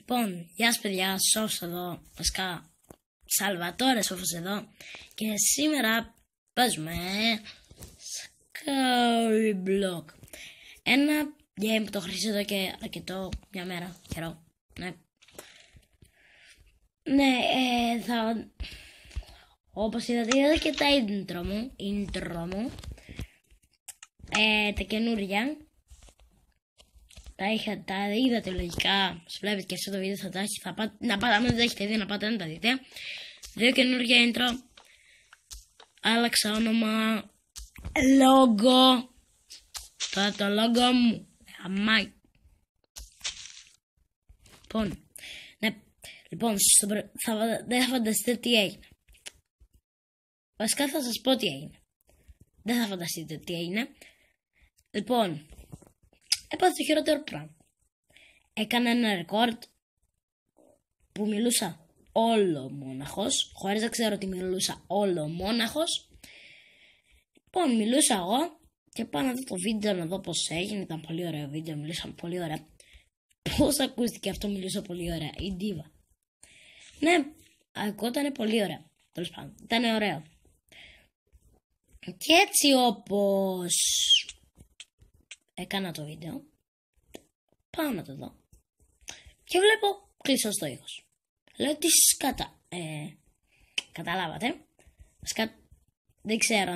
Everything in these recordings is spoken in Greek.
Λοιπόν, γεια σας παιδιά, Σόφος εδώ, βασικά Σαλβατόρε Σόφος εδώ και σήμερα παίζουμε Skyblock. Ένα game που το χρησιμοποιώ εδώ και αρκετό, μια μέρα, καιρό, ναι, όπως είδατε και τα intro μου, τα καινούρια. Τα είδατε λογικά, σου βλέπετε και αυτό το βίντεο θα τα έχει, να πάτε, αν δεν τα έχετε δει να πάτε να τα δείτε. 2 καινούργια intro, άλλαξα όνομα, λόγο, τώρα το λόγο μου, αμάι. Λοιπόν, δεν θα φανταστείτε τι έγινε. Βασικά θα σας πω τι έγινε. Δεν θα φανταστείτε τι έγινε. Λοιπόν, έπαθε το χειρότερο πράγμα. Έκανα ένα ρεκόρντ που μιλούσα όλο μόναχος, χωρίς να ξέρω ότι μιλούσα όλο μόναχος. Λοιπόν, μιλούσα εγώ και πάω να δω το βίντεο να δω πώς έγινε. Ήταν πολύ ωραίο βίντεο, μιλήσαμε πολύ ωραία. Πώς ακούστηκε αυτό, μιλούσα πολύ ωραία, η ντίβα. Ναι, ακούγονταν πολύ ωραία. Τέλος πάντων, ήταν ωραίο. Και έτσι όπως έκανα το βίντεο, πάω να το δω και βλέπω κλειστό στο ήχος. Λέω τι σκάτα. Καταλάβατε. Δεν ξέρω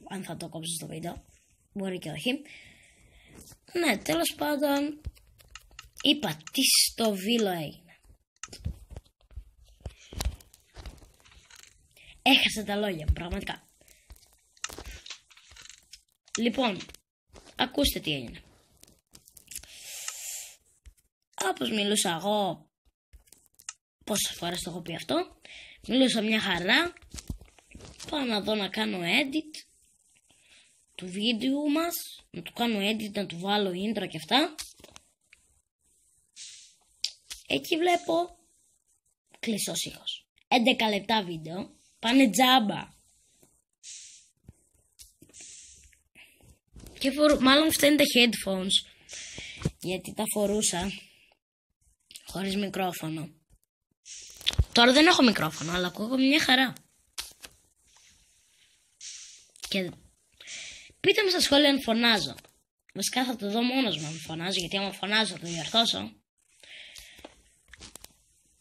αν θα το κόψω στο βίντεο. Μπορεί και όχι. Ναι, τέλος πάντων, είπα τι στο βίλο έγινε. Έχασα τα λόγια μου, πραγματικά. Λοιπόν, ακούστε τι έγινε. Όπως μιλούσα εγώ, πόσες φορές το έχω πει αυτό, μιλούσα μια χαρά. Πάω να δω να κάνω edit του βίντεο μας, να του κάνω edit, να του βάλω intro και αυτά. Εκεί βλέπω κλειστός ήχος. 11 λεπτά βίντεο, πάνε τζάμπα. Και μάλλον φταίνουν τα headphones, γιατί τα φορούσα χωρίς μικρόφωνο. Τώρα δεν έχω μικρόφωνο, αλλά ακούω μια χαρά. Και πείτε μου στα σχόλια αν φωνάζω. Βασικά θα το δω μόνος μου αν φωνάζω, γιατί άμα φωνάζω θα το διορθώσω.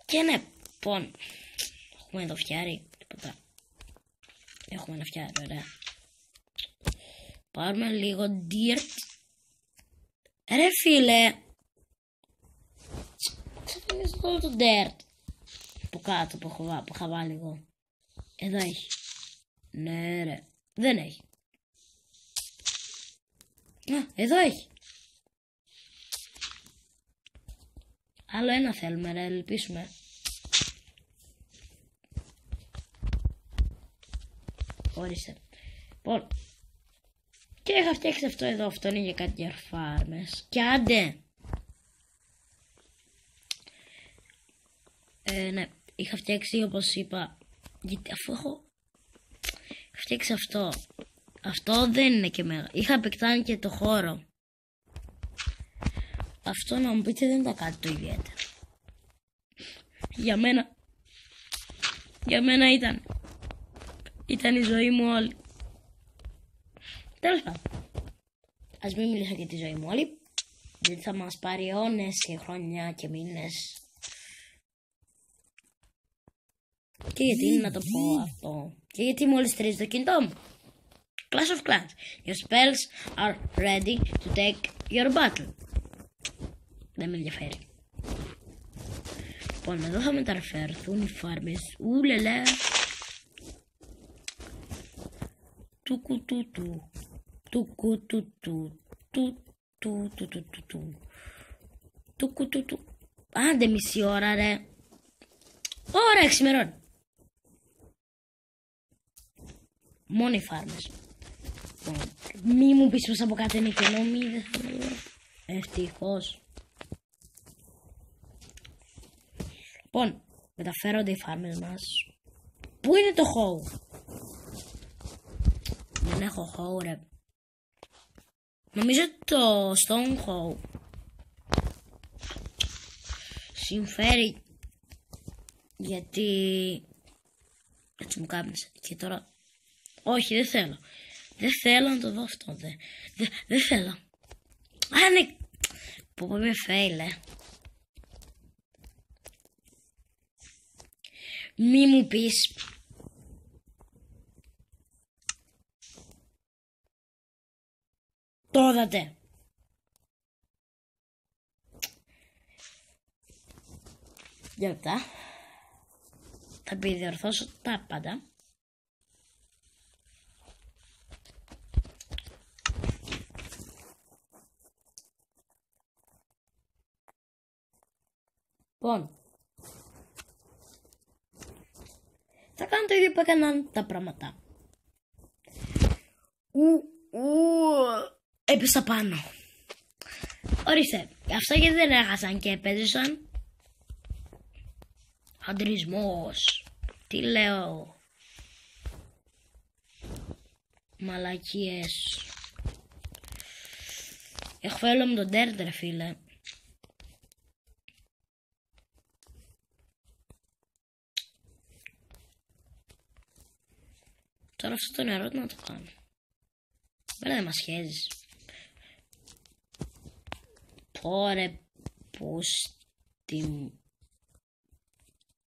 Και ναι, λοιπόν, έχουμε εδώ φτιάρι, τίποτα. Έχουμε ένα φτιάρι, ωραία. Πάρουμε λίγο dirt. Ρε φίλε, ξαφνίζει όλο το dirt από κάτω που είχα βάλει εγώ. Εδώ έχει. Ναι ρε, δεν έχει. Εδώ έχει. Άλλο ένα θέλουμε ρε, ελπίσουμε. Ορίστε. Λοιπόν, και είχα φτιάξει αυτό εδώ, αυτό είναι για κάτι για φάρμες. Και άντε! Ναι, είχα φτιάξει όπως είπα, γιατί αφού έχω φτιάξει αυτό. Αυτό δεν είναι και μεγάλο. Είχα επεκτάνει και το χώρο. Αυτό να μου πείτε δεν ήταν κάτι το ιδιαίτερο. Για μένα ήταν η ζωή μου όλη. Τέλος πάντων, ας μην μιλήσω για τη ζωή μου όλη, γιατί θα μας πάρει αιώνες και χρόνια και μήνες. Και γιατί να το πω αυτό, και γιατί μόλις τρίζει το κινητό μου. Clash of Clans. Your spells are ready to take your battle. Δεν με ενδιαφέρει. Λοιπόν, εδώ θα μεταφερθούν οι φάρμες. Ουλελέ. Τουκουτουτου. Τουκουτουτου. Άντε μισή ώρα ρε. Ωραία, ξημερώνει. Μόνο οι φάρμες. Μη μου πεις πως από κάτω είναι κενό, μη δεν θέλω. Ευτυχώς. Λοιπόν, μεταφέρονται οι φάρμες μας. Πού είναι το χώου? Δεν έχω χώου ρε. Νομίζω το stone hole. συμφέρει, γιατί έτσι μου κάπνισε και τώρα όχι, δεν θέλω. Δεν θέλω να το δω αυτό. Δεν θέλω. Ναι. Που είμαι fail, Μη μου πεις. Το είδατε. Για λεπτά. Θα επιδιορθώσω τα πάντα. Λοιπόν, θα κάνω το ίδιο που έκαναν τα πράγματα. Έπεσα πάνω. Ορίστε, αυτά γιατί δεν έχασαν και έπαιζαν. Αντρισμός. Τι λέω. Μαλακίες. Έχω φέρει με τον Τέρτερ, φίλε. Τώρα αυτό το νερό τι να το κάνω. Δεν μας σχέζεις. Πόρε πούστη.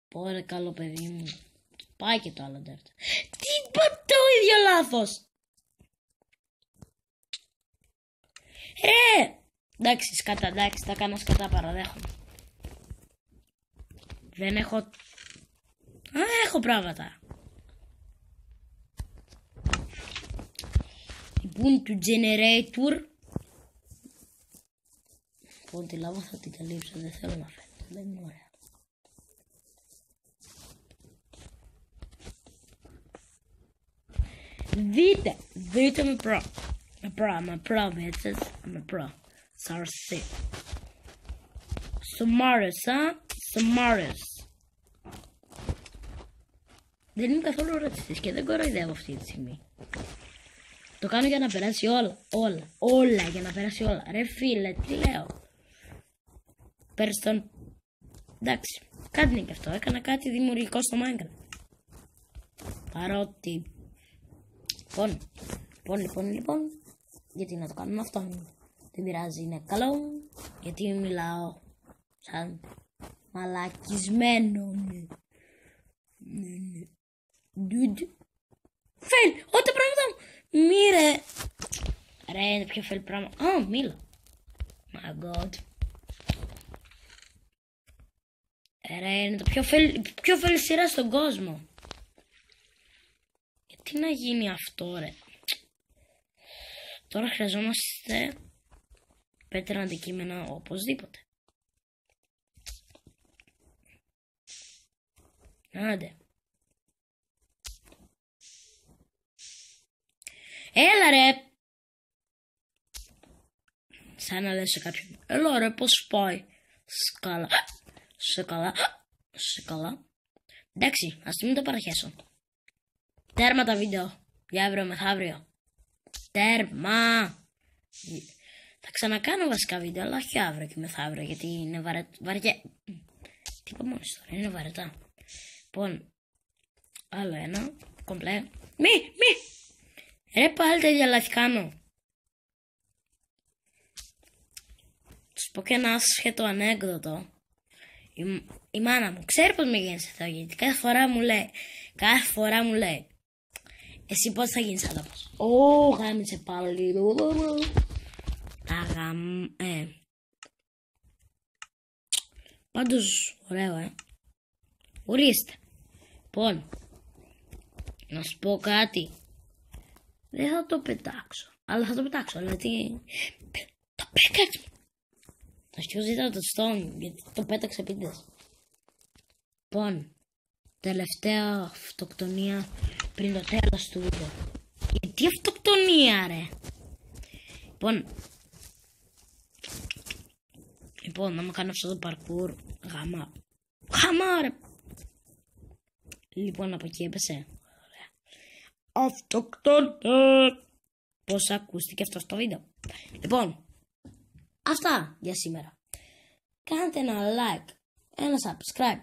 Πόρε καλό παιδί μου. Πάει και το άλλο Τέρτερ. Τι είπα το ίδιο λάθος. Εντάξει σκατά, εντάξει, τα κάνω σκατά, παραδέχομαι. Δεν έχω... έχω πράγματα. Λοιπόν, του generator. Λοιπόν, τη λάβα θα την καλύψω, δεν θέλω να φαίνεται, δεν είναι ωραία. Δείτε με προ. I'm a pro, bitches. I'm a pro. Sarsi. Samaris, Samaris. Δεν είμαι καθόλου ρατσιστής και δεν κοροϊδεύω αυτή τη στιγμή. Το κάνω για να περάσει όλα για να περάσει όλα. Ρε φίλε, τι λέω. Πέρασε τον... Εντάξει, κάτι είναι και αυτό. Έκανα κάτι δημιουργικό στο Minecraft. Παρότι... Λοιπόν. Γιατί να το κάνουμε αυτό. Δεν πειράζει, είναι καλό. Γιατί μιλάω σαν μαλακισμένο. Dude. Fail! Ό,τι πράγματα μου! Μη ρε, είναι πιο fail πράγμα. Μίλα. My god. Ρε, είναι το πιο fail σειρά στον κόσμο. Γιατί να γίνει αυτό, ρε. Τώρα χρειαζόμαστε πέτρα αντικείμενα οπωσδήποτε. Άντε. Έλα ρε. Σαν να λες σε κάποιον. Έλα ρε, πώς πάει. Σε καλά. Εντάξει, ας μην το παραχέσω. Τέρμα τα βίντεο. Για αύριο μεθαύριο. Τέρμα. Θα ξανακάνω βασικά βίντεο, αλλά όχι αύριο και μεθαύριο, γιατί είναι βαριά. Τι είπα μόνος τώρα, είναι βαρετά. Λοιπόν, άλλο ένα, κομπλέ. Μη. Ρε πάλι τα ίδια λάθη κάνω. Τους πω και ένα άσχετο ανέκδοτο. Η μάνα μου ξέρει πως με γίνεις εδώ, γιατί κάθε φορά μου λέει εσύ πώς θα γίνεις άτομος. Γάμισε πάλι. Πάντως ωραίο, Ορίστε. Λοιπόν, να σου πω κάτι. Δεν θα το πετάξω. Αλλά θα το πετάξω, γιατί το πέταξε. Θα σου ζητάω το stone, γιατί το πέταξε επίτηδες. Λοιπόν, τελευταία αυτοκτονία πριν το τέλος του βίντεο. Γιατί αυτοκτονία, ρε. Λοιπόν, να μου κάνω αυτό το parkour. Γαμά, ρε. Λοιπόν, από εκεί έπεσε. Αυτοκτονία. Πώς ακούστηκε αυτό στο βίντεο. Λοιπόν, αυτά για σήμερα. Κάντε ένα like, ένα subscribe.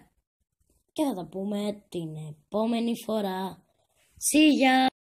Και θα τα πούμε την επόμενη φορά. See ya!